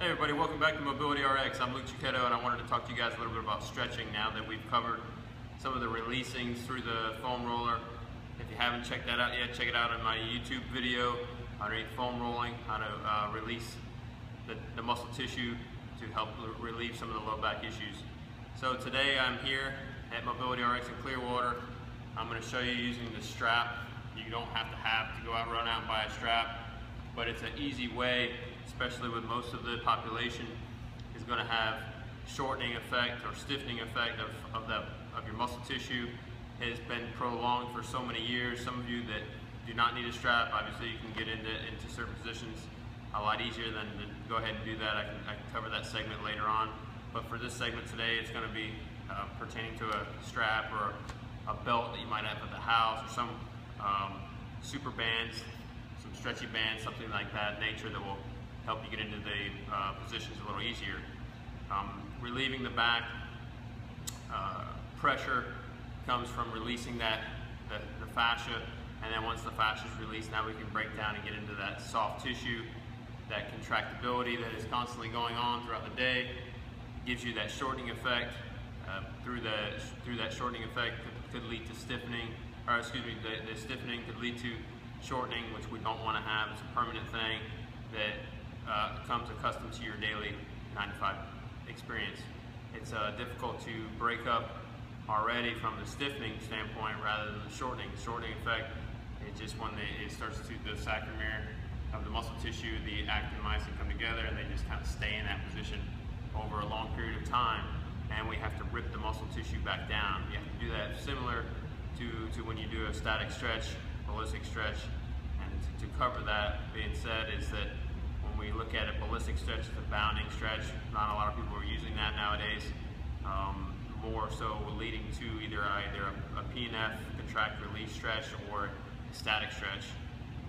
Hey everybody, welcome back to Mobility RX. I'm Chichetto, and I wanted to talk to you guys a little bit about stretching now that we've covered some of the releasings through the foam roller. If you haven't checked that out yet, check it out in my YouTube video underneath foam rolling, how to release the muscle tissue to help relieve some of the low back issues. So today I'm here at Mobility RX in Clearwater. I'm going to show you using the strap. You don't have to go out, run out and buy a strap, but it's an easy way, especially with most of the population, is going to have shortening effect or stiffening effect of your muscle tissue. It has been prolonged for so many years. Some of you that do not need a strap, obviously you can get into certain positions a lot easier than to go ahead and do that. I can cover that segment later on. But for this segment today, it's going to be pertaining to a strap or a belt that you might have at the house, or some super bands, some stretchy bands, something like that nature that will help you get into the positions a little easier. Relieving the back pressure comes from releasing the fascia, and then once the fascia is released, now we can break down and get into that soft tissue, that contractibility that is constantly going on throughout the day. Gives you that shortening effect. Through that shortening effect could lead to stiffening, or excuse me, the stiffening could lead to shortening, which we don't want to have. It's a permanent thing that comes accustomed to your daily 9-to-5 experience. It's difficult to break up already from the stiffening standpoint rather than the shortening. The shortening effect is just when it starts to the sarcomere of the muscle tissue, the actin and myosin come together, and they just kind of stay in that position over a long period of time, and we have to rip the muscle tissue back down. You have to do that similar to when you do a static stretch, ballistic stretch. And to cover that being said, is that when we look at a ballistic stretch, it's a bounding stretch. Not a lot of people are using that nowadays. More so leading to either a PNF, contract release stretch, or a static stretch.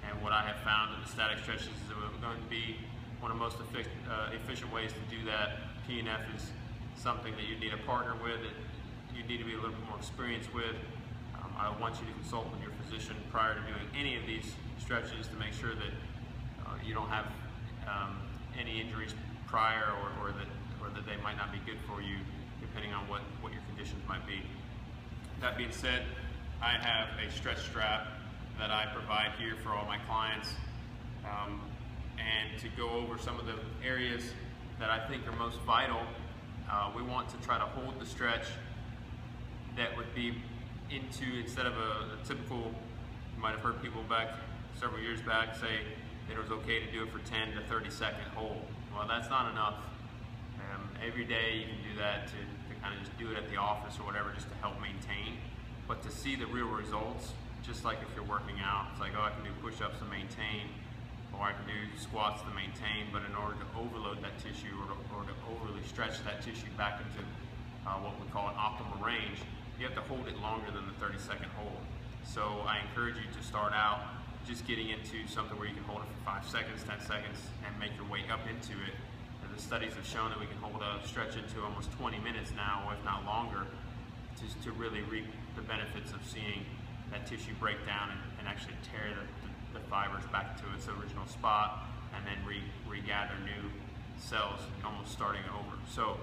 And what I have found in the static stretches is going to be one of the most efficient ways to do that. PNF is something that you need a partner with, that you need to be a little bit more experienced with. I want you to consult with your physician prior to doing any of these stretches to make sure that you don't have any injuries prior, or that they might not be good for you, depending on what your conditions might be. That being said, I have a stretch strap that I provide here for all my clients, and to go over some of the areas that I think are most vital, we want to try to hold the stretch that would be into, instead of a typical, you might have heard people back several years back say that it was okay to do it for 10 to 30 second hold. Well, that's not enough. Every day you can do that to kind of just do it at the office or whatever, just to help maintain. But to see the real results, just like if you're working out, it's like, oh, I can do push-ups to maintain, or I can do squats to maintain, but in order to overload that tissue, or to overly stretch that tissue back into what we call an optimal range, you have to hold it longer than the 30-second hold. So I encourage you to start out just getting into something where you can hold it for 5 seconds, 10 seconds, and make your way up into it. And the studies have shown that we can hold a stretch into almost 20 minutes now, or if not longer, to really reap the benefits of seeing that tissue break down and actually tear the fibers back to its original spot, and then regather new cells, almost starting over. So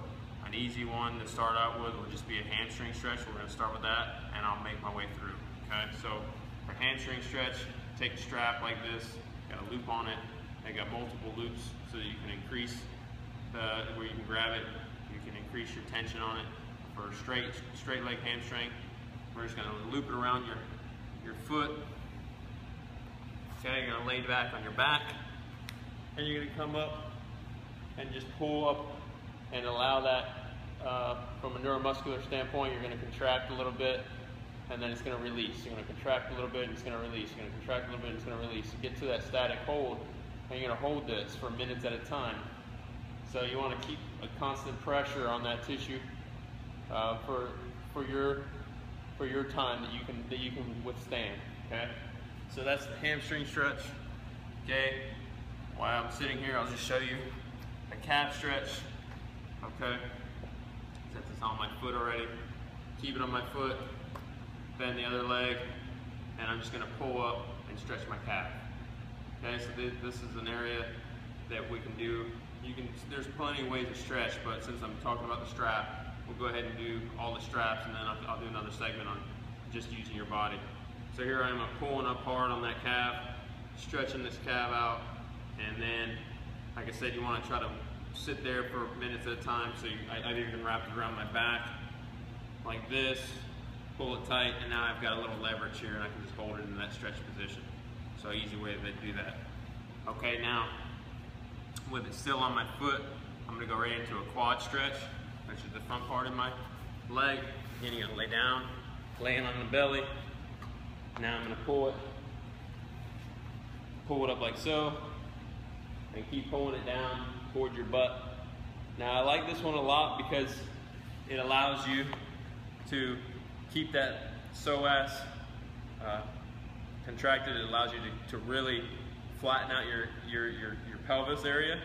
an easy one to start out with will just be a hamstring stretch. We're going to start with that, and I'll make my way through. Okay, so for hamstring stretch, take a strap like this, got a loop on it. I got multiple loops so that you can increase where you can grab it. You can increase your tension on it. For a straight leg hamstring, we're just going to loop it around your foot. Okay, you're going to lay back on your back, and you're going to come up and just pull up and allow that, from a neuromuscular standpoint, you're going to contract a little bit, and then it's going to release. You're going to contract a little bit, and it's going to release. You're going to contract a little bit, and it's going to release. You get to that static hold, and you're going to hold this for minutes at a time. So you want to keep a constant pressure on that tissue for your time that you can withstand. Okay, so that's the hamstring stretch. Okay, while I'm sitting here, I'll just show you a calf stretch. Okay, set this on my foot already. Keep it on my foot. Bend the other leg, and I'm just going to pull up and stretch my calf. Okay, so this is an area that we can do there's plenty of ways to stretch, but since I'm talking about the strap, we'll go ahead and do all the straps, and then I'll do another segment on just using your body. So here I am, I'm pulling up hard on that calf, stretching this calf out, and then, like I said, you want to try to sit there for minutes at a time. So I've even wrapped it around my back like this, pull it tight, and now I've got a little leverage here, and I can just hold it in that stretch position. So easy way to do that. Okay, now with it still on my foot, I'm going to go right into a quad stretch, which is the front part of my leg. Again, you're going to lay down, laying on the belly. Now I'm going to pull it up like so, and keep pulling it down toward your butt. Now I like this one a lot because it allows you to keep that psoas contracted. It allows you to really flatten out your pelvis area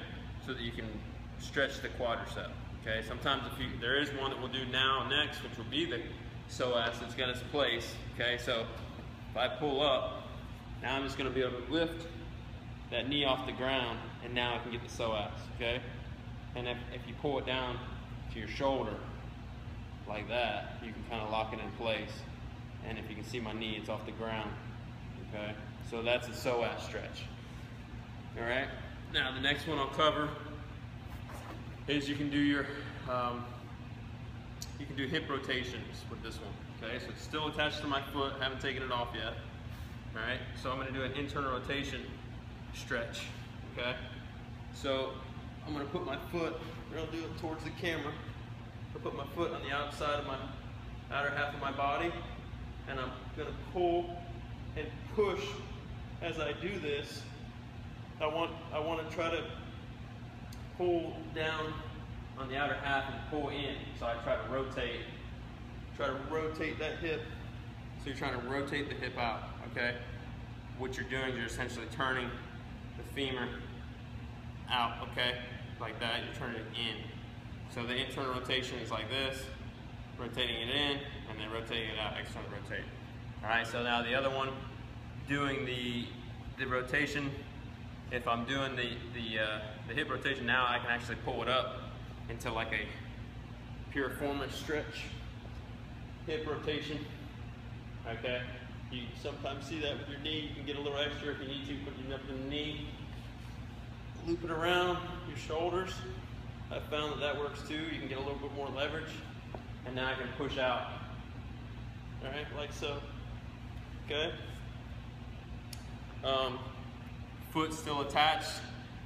so that you can stretch the quadricep. Okay, sometimes there is one that we'll do now next, which will be the psoas that's got its place. Okay, so if I pull up, now I'm just going to be able to lift that knee off the ground, and now I can get the psoas. Okay, and if you pull it down to your shoulder like that, you can kind of lock it in place. And if you can see my knee, it's off the ground. Okay, so that's a psoas stretch. All right, now the next one I'll cover is you can do your hip rotations with this one. Okay, so it's still attached to my foot, haven't taken it off yet. All right, so I'm going to do an internal rotation stretch. Okay, so I'm going to put my foot, I'll do it towards the camera. I'll put my foot on the outside of my outer half of my body, and I'm going to pull and push. As I do this, I want to try to pull down on the outer half and pull in. So I try to rotate that hip. So you're trying to rotate the hip out, okay? What you're doing is you're essentially turning the femur out, okay? Like that, you're turning it in. So the internal rotation is like this, rotating it in, and then rotating it out, external rotate. All right, so now the other one, doing the rotation, if I'm doing the hip rotation now, I can actually pull it up into like a piriformis stretch hip rotation. Okay, you sometimes see that with your knee. You can get a little extra if you need to, put your up in the knee, loop it around your shoulders. I found that works too. You can get a little bit more leverage, and now I can push out. All right, like so. Okay. Foot still attached.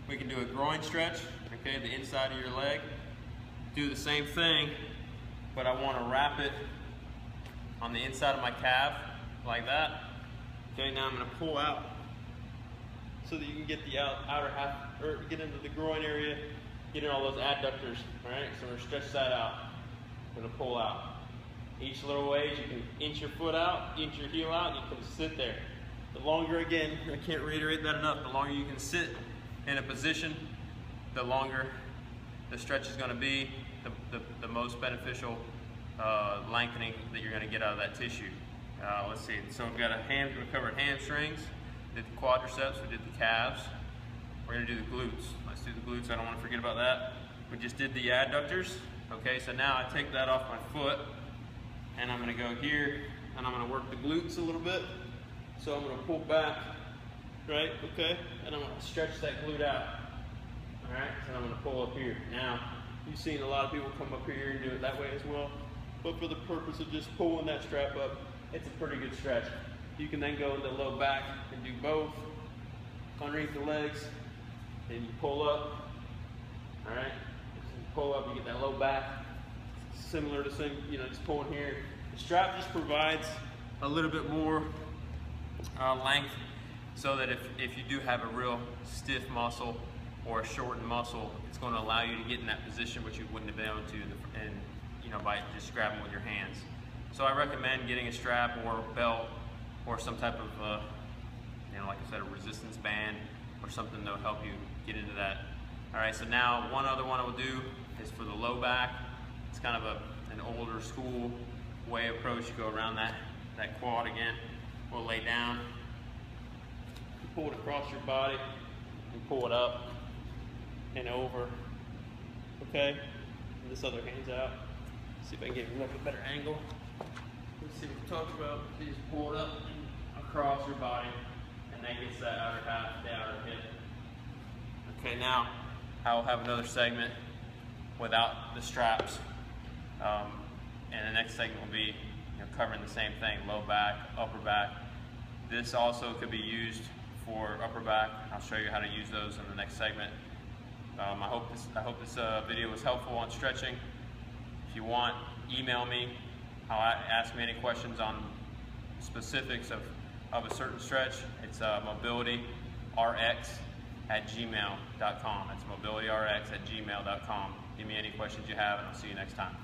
We can do a groin stretch. Okay, the inside of your leg. Do the same thing, but I want to wrap it on the inside of my calf, like that. Okay, now I'm going to pull out so that you can get the outer half, or get into the groin area, get in all those adductors. All right, so I'm going to stretch that out. I'm going to pull out. Each little ways, you can inch your foot out, inch your heel out, and you can sit there. The longer, again, I can't reiterate that enough, the longer you can sit in a position, the longer the stretch is going to be, the most beneficial lengthening that you're going to get out of that tissue. Let's see, so we've got we covered hamstrings, did the quadriceps, we did the calves. We're going to do the glutes. Let's do the glutes, I don't want to forget about that. We just did the adductors. Okay, so now I take that off my foot, and I'm going to go here, and I'm going to work the glutes a little bit. So I'm going to pull back, right, okay, and I'm going to stretch that glute out. All right, and I'm going to pull up here. Now, you've seen a lot of people come up here and do it that way as well, but for the purpose of just pulling that strap up, it's a pretty good stretch. You can then go into low back and do both underneath the legs, and you pull up. All right, so you pull up, you get that low back, similar to just pulling here. The strap just provides a little bit more length, so that if you do have a real stiff muscle or a shortened muscle, it's going to allow you to get in that position which you wouldn't have been able to by just grabbing with your hands. So I recommend getting a strap or a belt or some type of like I said, a resistance band or something that will help you get into that. All right, so now one other one I will do is for the low back. It's kind of an older school way approach. You go around that quad again. We'll lay down, pull it across your body, and pull it up. and over. Okay, and this other hand's out. See if I can get a little bit better angle. Let's see what we talked about. So you just pull it up and across your body, and that gets that outer half, the outer hip. Okay, now I will have another segment without the straps, and the next segment will be covering the same thing: low back, upper back. This also could be used for upper back. I'll show you how to use those in the next segment. I hope this video was helpful on stretching. If you want, email me. Ask me any questions on specifics of a certain stretch. It's mobilityrx@gmail.com. It's mobilityrx@gmail.com. Give me any questions you have, and I'll see you next time.